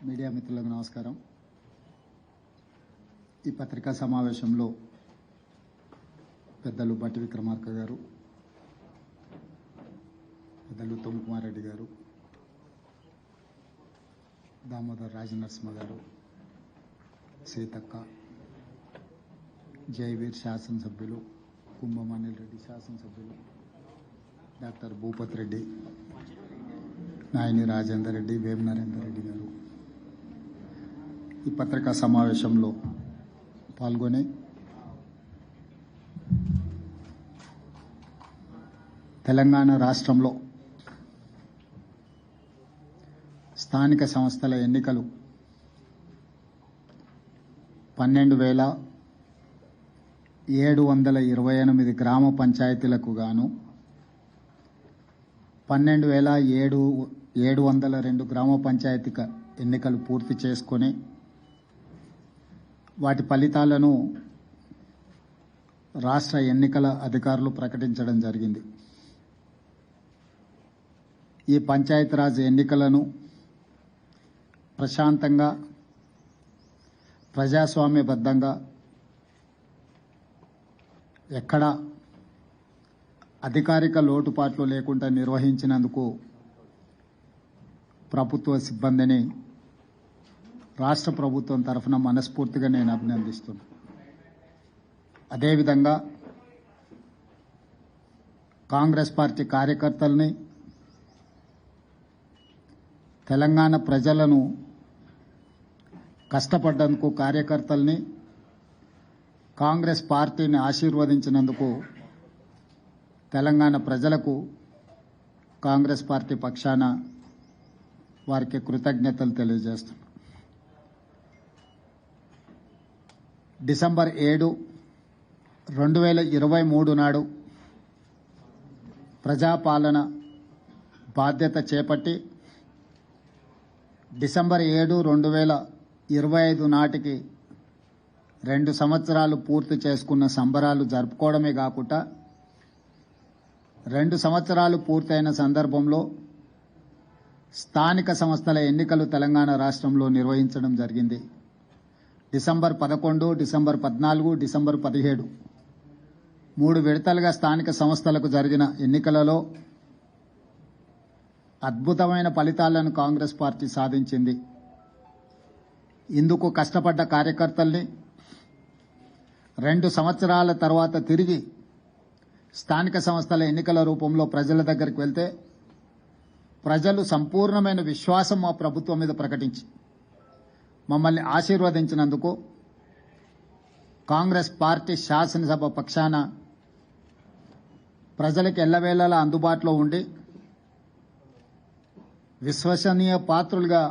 Media మిత్రులకు నమస్కారం. ఈ పత్రికా సమావేశంలో పెద్దలు బట్టి విక్రమార్క గారు, పెద్దలు ఉత్తమ్ కుమార్ రెడ్డి గారు, దామోదర్ రాజనరసింహ గారు, సీతక్క, జైవీర్ శాసనసభ్యులు, కుంభమణిల్ రెడ్డి శాసనసభ్యులు, డాక్టర్ భూపత్ రెడ్డి, నాయని రాజేందర్ రెడ్డి, వేం నరేందర్ రెడ్డి గారు ఈ పత్రికా సమావేశంలో పాల్గొని తెలంగాణ రాష్ట్రంలో స్థానిక సంస్థల ఎన్నికలు 12,728 గ్రామ పంచాయతీలకు గాను 12,702 గ్రామ పంచాయతీ ఎన్నికలు పూర్తి చేసుకొని వాటి ఫలితాలను రాష్ట్ర ఎన్నికల అధికారులు ప్రకటించడం జరిగింది. ఈ పంచాయతీరాజ్ ఎన్నికలను ప్రశాంతంగా, ప్రజాస్వామ్యబద్ధంగా, ఎక్కడ అధికారిక లోటుపాట్లు లేకుండా నిర్వహించినందుకు ప్రభుత్వ సిబ్బందిని రాష్ట్ర ప్రభుత్వం తరఫున మనస్ఫూర్తిగా నేను అభినందిస్తున్నాను. అదేవిధంగా కాంగ్రెస్ పార్టీ కార్యకర్తల్ని, తెలంగాణ ప్రజలను కష్టపడ్డందుకు కార్యకర్తల్ని, కాంగ్రెస్ పార్టీని ఆశీర్వదించినందుకు తెలంగాణ ప్రజలకు కాంగ్రెస్ పార్టీ పక్షాన వారికి కృతజ్ఞతలు తెలియజేస్తున్నాను. డిసెంబర్ 7, 2023 నాడు ప్రజాపాలన బాధ్యత చేపట్టి డిసెంబర్ 7, 2025 నాటికి 2 సంవత్సరాలు పూర్తి చేసుకున్న సంబరాలు జరుపుకోవడమే కాకుండా 2 సంవత్సరాలు పూర్తయిన సందర్భంలో స్థానిక సంస్థల ఎన్నికలు తెలంగాణ రాష్ట్రంలో నిర్వహించడం జరిగింది. డిసెంబర్ 11, డిసెంబర్ 14, డిసెంబర్ 17 3 విడతలుగా స్థానిక సంస్థలకు జరిగిన ఎన్నికలలో అద్భుతమైన ఫలితాలను కాంగ్రెస్ పార్టీ సాధించింది. ఇందుకు కష్టపడ్డ కార్యకర్తల్ని 2 సంవత్సరాల తర్వాత తిరిగి స్థానిక సంస్థల ఎన్నికల రూపంలో ప్రజల దగ్గరికి వెళ్తే ప్రజలు సంపూర్ణమైన విశ్వాసం మా ప్రభుత్వం మీద ప్రకటించి మమ్మల్ని ఆశీర్వదించినందుకు కాంగ్రెస్ పార్టీ శాసనసభ పక్షాన ప్రజలకు ఎల్లవేళలా అందుబాటులో ఉండి విశ్వసనీయ పాత్రులుగా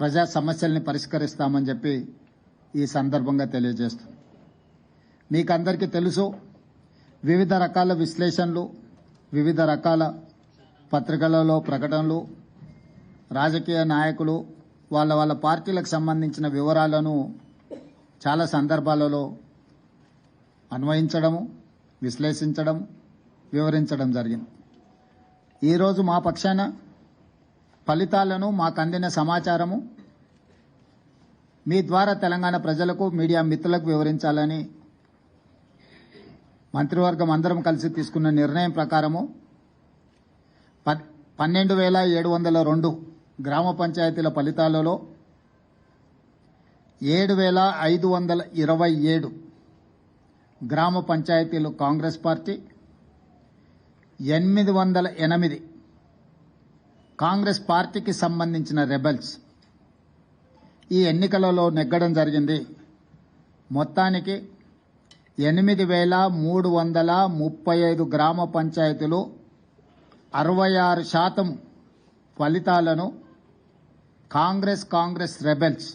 ప్రజా సమస్యల్ని పరిష్కరిస్తామని చెప్పి ఈ సందర్భంగా తెలియజేస్తున్నాం. మీకందరికీ తెలుసు, వివిధ రకాల విశ్లేషణలు, వివిధ రకాల పత్రికలలో ప్రకటనలు, రాజకీయ నాయకులు వాళ్ళ పార్టీలకు సంబంధించిన వివరాలను చాలా సందర్భాలలో అన్వయించడము, విశ్లేషించడం, వివరించడం జరిగింది. ఈరోజు మా పక్షాన ఫలితాలను, మాకు అందిన సమాచారము మీ ద్వారా తెలంగాణ ప్రజలకు, మీడియా మిత్రులకు వివరించాలని మంత్రివర్గం అందరం కలిసి తీసుకున్న నిర్ణయం ప్రకారము 12,702 గ్రామ పంచాయతీల ఫలితాలలో 7,527 గ్రామ పంచాయతీలు కాంగ్రెస్ పార్టీ, 808 కాంగ్రెస్ పార్టీకి సంబంధించిన రెబెల్స్ ఈ ఎన్నికలలో నెగ్గడం జరిగింది. మొత్తానికి 8,335 గ్రామ పంచాయతీలు 66% ఫలితాలను కాంగ్రెస్ రెబెల్స్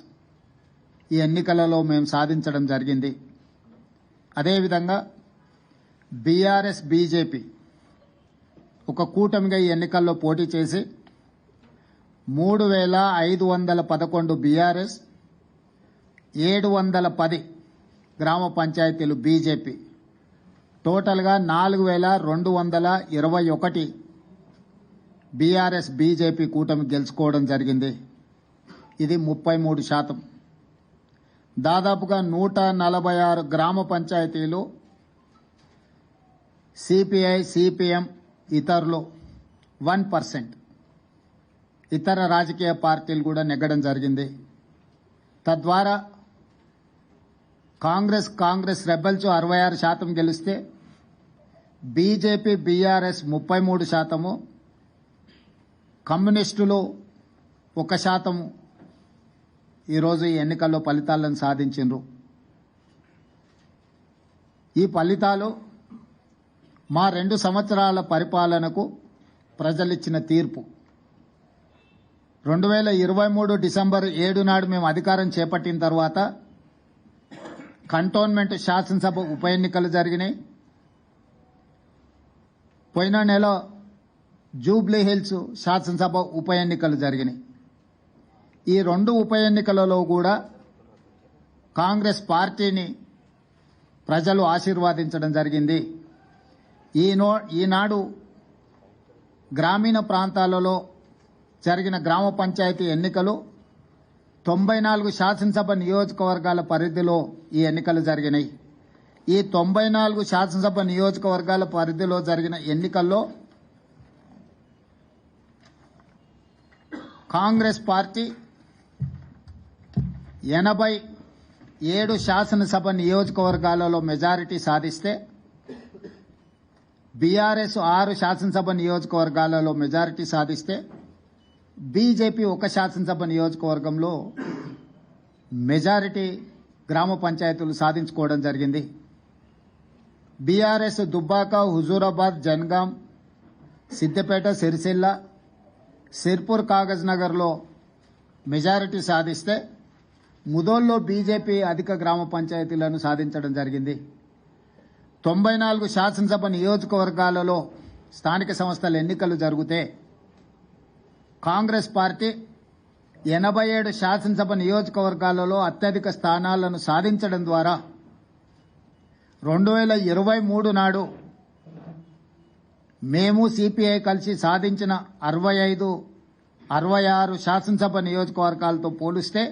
ఈ ఎన్నికలలో మేము సాధించడం జరిగింది. అదేవిధంగా బీఆర్ఎస్, బీజేపీ ఒక కూటమిగా ఈ ఎన్నికల్లో పోటీ చేసి 3,511 బీఆర్ఎస్, 710 గ్రామ పంచాయతీలు బీజేపీ, టోటల్గా 4,221 బీఆర్ఎస్ బీజేపీ కూటమి గెలుచుకోవడం జరిగింది. ఇది 33%. దాదాపుగా 146 గ్రామ పంచాయతీలు సిపిఐ సిపిఎం ఇతరులు 1%. ఇతర రాజకీయ పార్టీలు కూడా నెగ్గడం జరిగింది. తద్వారా కాంగ్రెస్ రెబల్స్ 66% గెలిస్తే బీజేపీ బీఆర్ఎస్ 33%, కమ్యూనిస్టులు 1% ఈరోజు ఈ ఎన్నికల్లో ఫలితాలను సాధించారు. ఈ ఫలితాలు మా 2 సంవత్సరాల పరిపాలనకు ప్రజలిచ్చిన తీర్పు. 2023 డిసెంబర్ 7 నాడు మేము అధికారం చేపట్టిన తర్వాత కంటోన్మెంట్ శాసనసభ ఉప ఎన్నికలు జరిగినాయి. పోయిన నెల జూబ్లీ హిల్స్ శాసనసభ ఉప ఎన్నికలు జరిగినాయి. ఈ 2 ఉప ఎన్నికలలో కూడా కాంగ్రెస్ పార్టీని ప్రజలు ఆశీర్వాదించడం జరిగింది. ఈనాడు గ్రామీణ ప్రాంతాలలో జరిగిన గ్రామ పంచాయతీ ఎన్నికలు 94 శాసనసభ నియోజకవర్గాల పరిధిలో ఈ ఎన్నికలు జరిగినాయి. ఈ 94 శాసనసభ నియోజకవర్గాల పరిధిలో జరిగిన ఎన్నికల్లో కాంగ్రెస్ పార్టీ 87 శాసనసభ నియోజకవర్గాలలో మెజారిటీ సాధిస్తే బీఆర్ఎస్ 6 శాసనసభ నియోజకవర్గాలలో మెజారిటీ సాధిస్తే బీజేపీ 1 శాసనసభ నియోజకవర్గంలో మెజారిటీ గ్రామ పంచాయతీలు సాధించుకోవడం జరిగింది. బీఆర్ఎస్ దుబ్బాక, హుజూరాబాద్, జన్గాం, సిద్దిపేట, సిరిసిల్ల, సిర్పూర్, కాగజ్ నగర్లో మెజారిటీ సాధిస్తే ముదోల్లో బీజేపీ అధిక గ్రామ పంచాయతీలను సాధించడం జరిగింది. 94 శాసనసభ నియోజకవర్గాలలో స్థానిక సంస్థల ఎన్నికలు జరిగితే కాంగ్రెస్ పార్టీ 87 శాసనసభ నియోజకవర్గాలలో అత్యధిక స్థానాలను సాధించడం ద్వారా 2023 నాడు మేము సిపిఐ కలిసి సాధించిన 65-66 శాసనసభ నియోజకవర్గాలతో పోలిస్తే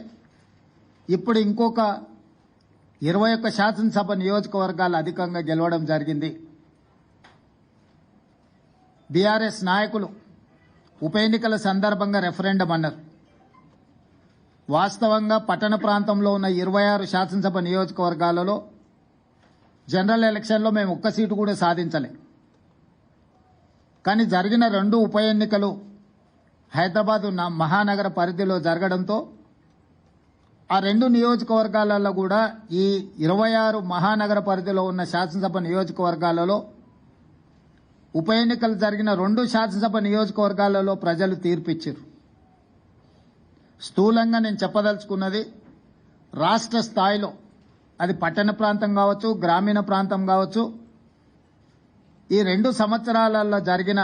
ఇప్పుడు ఇంకొక 21 శాసనసభ నియోజకవర్గాలు అధికంగా గెలవడం జరిగింది. బీఆర్ఎస్ నాయకులు ఉప ఎన్నికల సందర్భంగా రెఫరెండం అన్నారు. వాస్తవంగా పట్టణ ప్రాంతంలో ఉన్న 26 శాసనసభ నియోజకవర్గాలలో జనరల్ ఎలక్షన్లో మేము 1 సీటు కూడా సాధించలే. కానీ జరిగిన 2 ఉప ఎన్నికలు హైదరాబాద్ మహానగర పరిధిలో జరగడంతో ఆ 2 నియోజకవర్గాలలో కూడా ఈ 26 మహానగర పరిధిలో ఉన్న శాసనసభ నియోజకవర్గాలలో ఉప ఎన్నికలు జరిగిన 2 శాసనసభ నియోజకవర్గాలలో ప్రజలు తీర్పిచ్చారు. స్థూలంగా నేను చెప్పదలుచుకున్నది రాష్ట్ర స్థాయిలో అది పట్టణ ప్రాంతం కావచ్చు, గ్రామీణ ప్రాంతం కావచ్చు, ఈ 2 సంవత్సరాలలో జరిగిన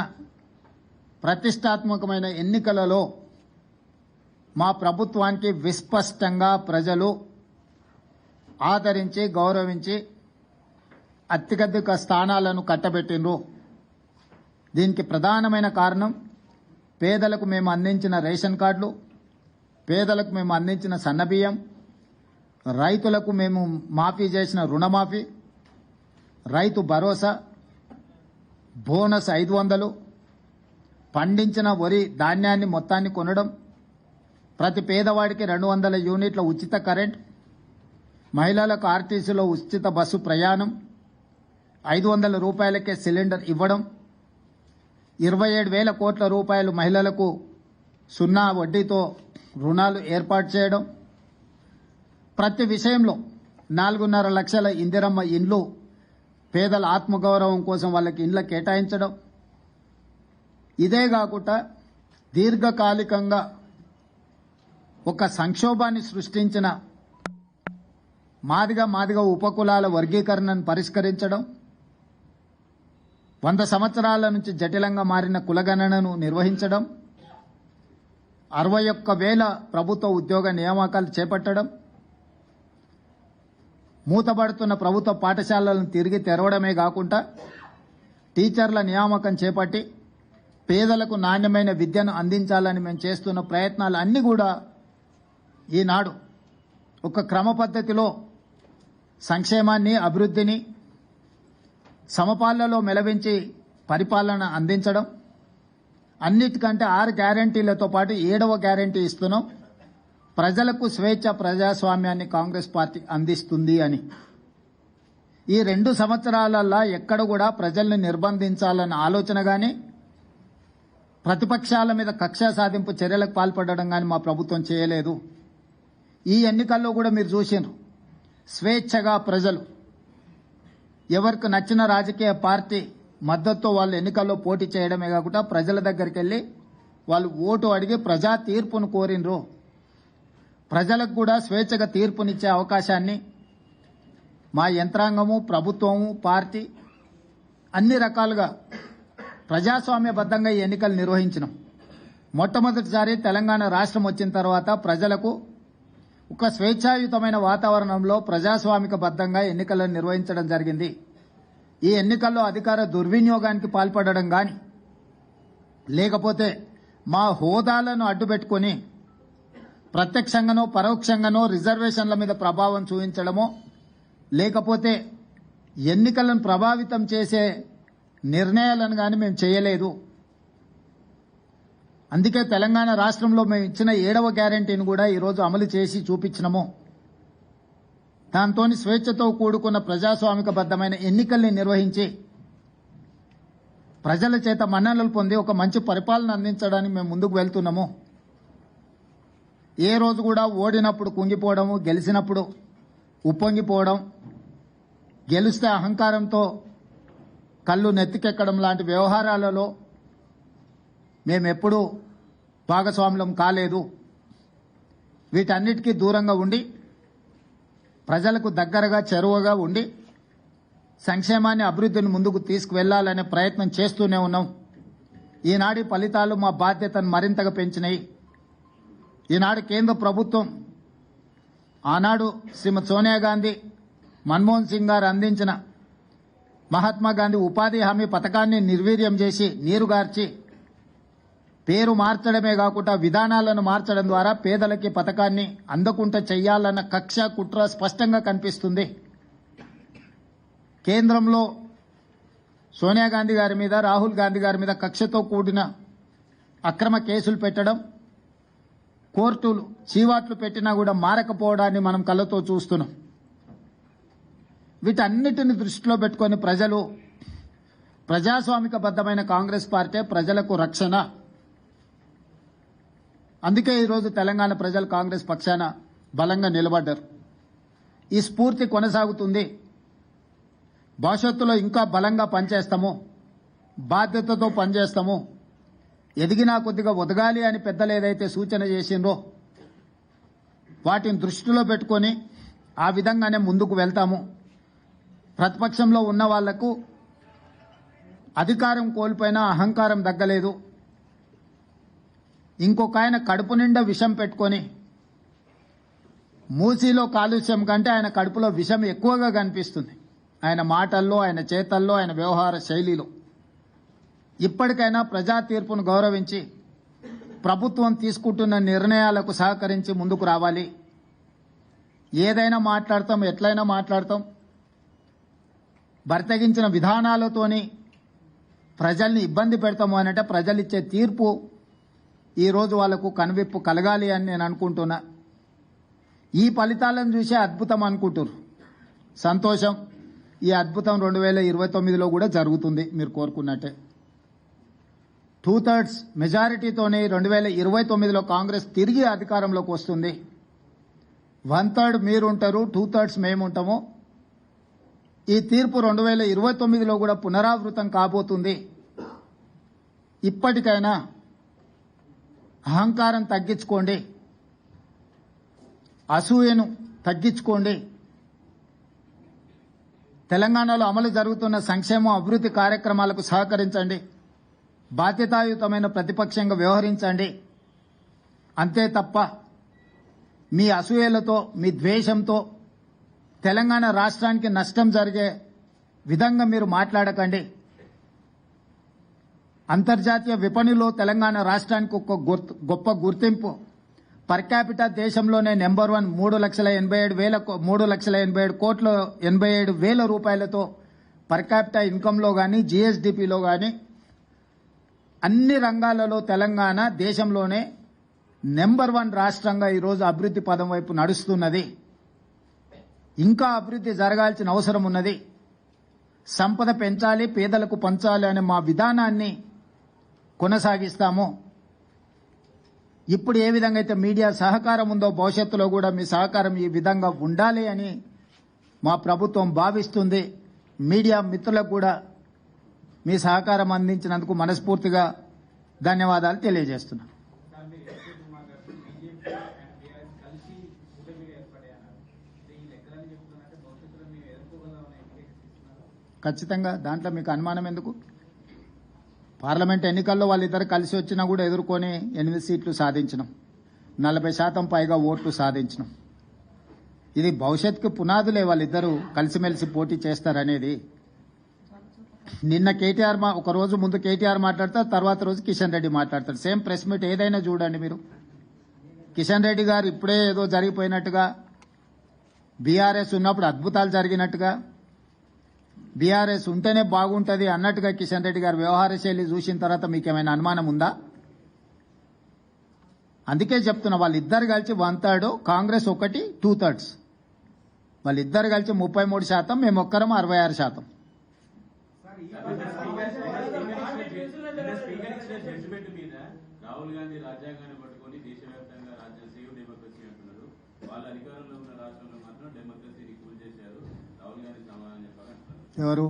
ప్రతిష్టాత్మకమైన ఎన్నికలలో మా ప్రభుత్వానికి విస్పష్టంగా ప్రజలు ఆదరించి గౌరవించి అత్యధిక స్థానాలను కట్టబెట్టిండ్రు. దీనికి ప్రధానమైన కారణం పేదలకు మేము అందించిన రేషన్ కార్డులు, పేదలకు మేము అందించిన సన్నబియ్యం, రైతులకు మేము మాఫీ చేసిన రుణమాఫీ, రైతు భరోసా, బోనస్ 500, పండించిన వరి ధాన్యాన్ని మొత్తాన్ని కొనడం, ప్రతి పేదవాడికి 200 యూనిట్ల ఉచిత కరెంట్, మహిళలకు ఆర్టీసీలో ఉచిత బస్సు ప్రయాణం, 500 రూపాయలకే సిలిండర్ ఇవ్వడం, 27,000 కోట్ల రూపాయలు మహిళలకు 0 వడ్డీతో రుణాలు ఏర్పాటు చేయడం, ప్రతి విషయంలో 4.5 లక్షల ఇందిరమ్మ ఇండ్లు పేదల ఆత్మగౌరవం కోసం వాళ్ళకి ఇండ్ల కేటాయించడం. ఇదే కాకుండా దీర్ఘకాలికంగా ఒక సంక్షోభాన్ని సృష్టించిన మాదిగ ఉపకులాల వర్గీకరణను పరిష్కరించడం, 100 సంవత్సరాల నుంచి జటిలంగా మారిన కులగణనను నిర్వహించడం, 61,000 ప్రభుత్వ ఉద్యోగ నియామకాలు చేపట్టడం, మూతబడుతున్న ప్రభుత్వ పాఠశాలలను తిరిగి తెరవడమే కాకుండా టీచర్ల నియామకం చేపట్టి పేదలకు నాణ్యమైన విద్యను అందించాలని మేము చేస్తున్న ప్రయత్నాలు అన్నీ కూడా ఈనాడు ఒక క్రమ పద్ధతిలో సంక్షేమాన్ని అభివృద్ధిని సమపాలలో మెలవించి పరిపాలన అందించడం, అన్నిటికంటే 6 గ్యారంటీలతో పాటు 7వ గ్యారంటీ ఇస్తున్నాం. ప్రజలకు స్వేచ్ఛ, ప్రజాస్వామ్యాన్ని కాంగ్రెస్ పార్టీ అందిస్తుంది అని. ఈ 2 సంవత్సరాలల్లా ఎక్కడ కూడా ప్రజల్ని నిర్బంధించాలన్న ఆలోచన గాని, ప్రతిపక్షాల మీద కక్ష సాధింపు చర్యలకు పాల్పడడం గాని మా ప్రభుత్వం చేయలేదు. ఈ ఎన్నికల్లో కూడా మీరు చూసినారు, స్వేచ్ఛగా ప్రజలు ఎవరికి నచ్చిన రాజకీయ పార్టీ మద్దతుతో వాళ్ళు ఎన్నికల్లో పోటీ చేయడమే కాకుండా ప్రజల దగ్గరికి వెళ్లి వాళ్ళు ఓటు అడిగి ప్రజా తీర్పును కోరినరు. ప్రజలకు కూడా స్వేచ్ఛగా తీర్పునిచ్చే అవకాశాన్ని మా యంత్రాంగము, ప్రభుత్వము, పార్టీ అన్ని రకాలుగా ప్రజాస్వామ్యబద్ధంగా ఈ ఎన్నికలు నిర్వహించినాం. మొట్టమొదటిసారి తెలంగాణ రాష్ట్రం వచ్చిన తర్వాత ప్రజలకు ఒక స్వేచ్ఛాయుతమైన వాతావరణంలో ప్రజాస్వామికబద్ధంగా ఎన్నికలను నిర్వహించడం జరిగింది. ఈ ఎన్నికల్లో అధికార దుర్వినియోగానికి పాల్పడడం గాని, లేకపోతే మా హోదాలను అడ్డుపెట్టుకుని ప్రత్యక్షంగానో పరోక్షంగానో రిజర్వేషన్ల మీద ప్రభావం చూపించడమో, లేకపోతే ఎన్నికలను ప్రభావితం చేసే నిర్ణయాలను గాని మేము చేయలేదు. అందుకే తెలంగాణ రాష్ట్రంలో మేము ఇచ్చిన 7వ గ్యారంటీని కూడా ఈరోజు అమలు చేసి చూపించినాము. దాంతో స్వేచ్ఛతో కూడుకున్న ప్రజాస్వామికబద్ధమైన ఎన్నికల్ని నిర్వహించి ప్రజల చేత మన్ననలు పొంది ఒక మంచి పరిపాలన అందించడానికి మేము ముందుకు వెళ్తున్నాము. ఏ రోజు కూడా ఓడినప్పుడు కుంగిపోవడము, గెలిచినప్పుడు ఉప్పొంగిపోవడం, గెలిస్తే అహంకారంతో కళ్ళు నెత్తికెక్కడం లాంటి వ్యవహారాలలో మేమెప్పుడూ భాగస్వాములం కాలేదు. వీటన్నిటికీ దూరంగా ఉండి ప్రజలకు దగ్గరగా, చెరువుగా ఉండి సంక్షేమాన్ని, అభివృద్ధిని ముందుకు తీసుకువెళ్లాలనే ప్రయత్నం చేస్తూనే ఉన్నాం. ఈనాటి ఫలితాలు మా బాధ్యతను మరింతగా పెంచినాయి. ఈనాడు కేంద్ర ప్రభుత్వం ఆనాడు శ్రీమతి సోనియా గాంధీ, మన్మోహన్ సింగ్ గారు అందించిన మహాత్మా గాంధీ ఉపాధి హామీ పథకాన్ని నిర్వీర్యం చేసి నీరుగార్చి పేరు మార్చడమే కాకుండా విధానాలను మార్చడం ద్వారా పేదలకి పథకాన్ని అందకుండా చెయ్యాలన్న కక్ష, కుట్ర స్పష్టంగా కనిపిస్తుంది. కేంద్రంలో సోనియా గాంధీ గారి మీద, రాహుల్ గాంధీ గారి మీద కక్షతో కూడిన అక్రమ కేసులు పెట్టడం, కోర్టులు చీవాట్లు పెట్టినా కూడా మారకపోవడాన్ని మనం కళ్ళతో చూస్తున్నాం. వీటన్నిటిని దృష్టిలో పెట్టుకుని ప్రజలు ప్రజాస్వామికబద్ధమైన కాంగ్రెస్ పార్టీ ప్రజలకు రక్షణ. అందుకే ఈరోజు తెలంగాణ ప్రజలు కాంగ్రెస్ పక్షాన బలంగా నిలబడ్డారు. ఈ స్ఫూర్తి కొనసాగుతుంది. భవిష్యత్తులో ఇంకా బలంగా పనిచేస్తాము, బాధ్యతతో పనిచేస్తాము. ఎదిగినా కొద్దిగా ఒదగాలి అని పెద్దలు ఏదైతే సూచన చేసిండ్రో వాటిని దృష్టిలో పెట్టుకొని ఆ విధంగానే ముందుకు వెళ్తాము. ప్రతిపక్షంలో ఉన్న వాళ్లకు అధికారం కోల్పోయినా అహంకారం దగ్గలేదు. ఇంకొక ఆయన కడుపు నిండా విషం పెట్టుకొని, మూసీలో కాలుష్యం కంటే ఆయన కడుపులో విషం ఎక్కువగా కనిపిస్తుంది. ఆయన మాటల్లో, ఆయన చేతల్లో, ఆయన వ్యవహార శైలిలో. ఇప్పటికైనా ప్రజా తీర్పును గౌరవించి ప్రభుత్వం తీసుకుంటున్న నిర్ణయాలకు సహకరించి ముందుకు రావాలి. ఏదైనా మాట్లాడతాం, ఎట్లయినా మాట్లాడతాం. బర్తగించిన విధానాలతోని ప్రజల్ని ఇబ్బంది పెడతాము అనంటే ప్రజలిచ్చే తీర్పు ఈరోజు వాళ్లకు కనువిప్పు కలగాలి అని నేను అనుకుంటున్నా. ఈ ఫలితాలను చూసే అద్భుతం అనుకుంటున్నారు. సంతోషం. ఈ అద్భుతం 2029లో కూడా జరుగుతుంది మీరు కోరుకున్నట్టే. 2/3 మెజారిటీతోనే 2029లో కాంగ్రెస్ తిరిగి అధికారంలోకి వస్తుంది. 1/3 మీరుంటారు, 2/3 మేముంటాము. ఈ తీర్పు 2029లో కూడా పునరావృతం కాబోతుంది. ఇప్పటికైనా అహంకారం తగ్గించుకోండి, అసూయను తగ్గించుకోండి. తెలంగాణలో అమలు జరుగుతున్న సంక్షేమ అభివృద్ధి కార్యక్రమాలకు సహకరించండి. బాధ్యతాయుతమైన ప్రతిపక్షంగా వ్యవహరించండి. అంతే తప్ప మీ అసూయలతో, మీ ద్వేషంతో తెలంగాణ రాష్ట్రానికి నష్టం జరిగే విధంగా మీరు మాట్లాడకండి. అంతర్జాతీయ విపణిలో తెలంగాణ రాష్ట్రానికి ఒక గొప్ప గుర్తింపు, పర్ క్యాపిటా దేశంలోనే నెంబర్ 1 3,87,000 రూపాయలతో పర్ క్యాపిటా ఇన్కంలో కానీ జీఎస్డిపిలో కానీ అన్ని రంగాలలో తెలంగాణ దేశంలోనే నెంబర్ 1 రాష్ట్రంగా ఈరోజు అభివృద్ధి పదం వైపు నడుస్తున్నది. ఇంకా అభివృద్ధి జరగాల్సిన అవసరం ఉన్నది. సంపద పెంచాలి, పేదలకు పంచాలి అనే మా విధానాన్ని కొనసాగిస్తాము. ఇప్పుడు ఏ విధంగా అయితే మీడియా సహకారం ఉందో భవిష్యత్తులో కూడా మీ సహకారం ఈ విధంగా ఉండాలి అని మా ప్రభుత్వం భావిస్తుంది. మీడియా మిత్రులకు కూడా మీ సహకారం అందించినందుకు మనస్ఫూర్తిగా ధన్యవాదాలు తెలియజేస్తున్నాను. ఖచ్చితంగా దాంట్లో మీకు అనుమానం ఎందుకు? పార్లమెంట్ ఎన్నికల్లో వాళ్ళిద్దరు కలిసి వచ్చినా కూడా ఎదుర్కొని 8 సీట్లు సాధించినాం, 40% పైగా ఓట్లు సాధించినాం. ఇది భవిష్యత్తుకు పునాదులే వాళ్ళిద్దరూ కలిసిమెలిసి పోటీ చేస్తారనేది. నిన్న కేటీఆర్ ఒక రోజు ముందు కేటీఆర్ మాట్లాడతారు, తర్వాత రోజు కిషన్ రెడ్డి మాట్లాడతారు. సేమ్ ప్రెస్ మీట్ ఏదైనా చూడండి మీరు. కిషన్ రెడ్డి గారు ఇప్పుడే ఏదో జరిగిపోయినట్టుగా, బీఆర్ఎస్ ఉన్నప్పుడు అద్భుతాలు జరిగినట్టుగా, బీఆర్ఎస్ ఉంటేనే బాగుంటది అన్నట్టుగా కిషన్ రెడ్డి గారు వ్యవహార శైలి చూసిన తర్వాత మీకేమైనా అనుమానం ఉందా? అందుకే చెప్తున్నా, వాళ్ళిద్దరు కలిసి 1/3, కాంగ్రెస్ ఒకటి 2/3. వాళ్ళిద్దరు కలిసి 33%, మేము ఒక్కరం 66%. రాహుల్ గాంధీ రాజ్యాంగాన్ని పట్టుకొని దేశవ్యాప్తంగా డెమోక్రసీ అంటున్నారు. వాళ్ళ అధికారంలో ఉన్న రాష్ట్రంలో మాత్రం డెమోక్రసీని కూల్ చేశారు. రాహుల్ గాంధీ సమాధానం చెప్పాలంటున్నారు. ఎవరు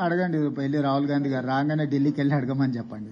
అడగండి, వెళ్ళి రాహుల్ గాంధీ గారు రాగానే ఢిల్లీకి వెళ్ళి అడగమని చెప్పండి.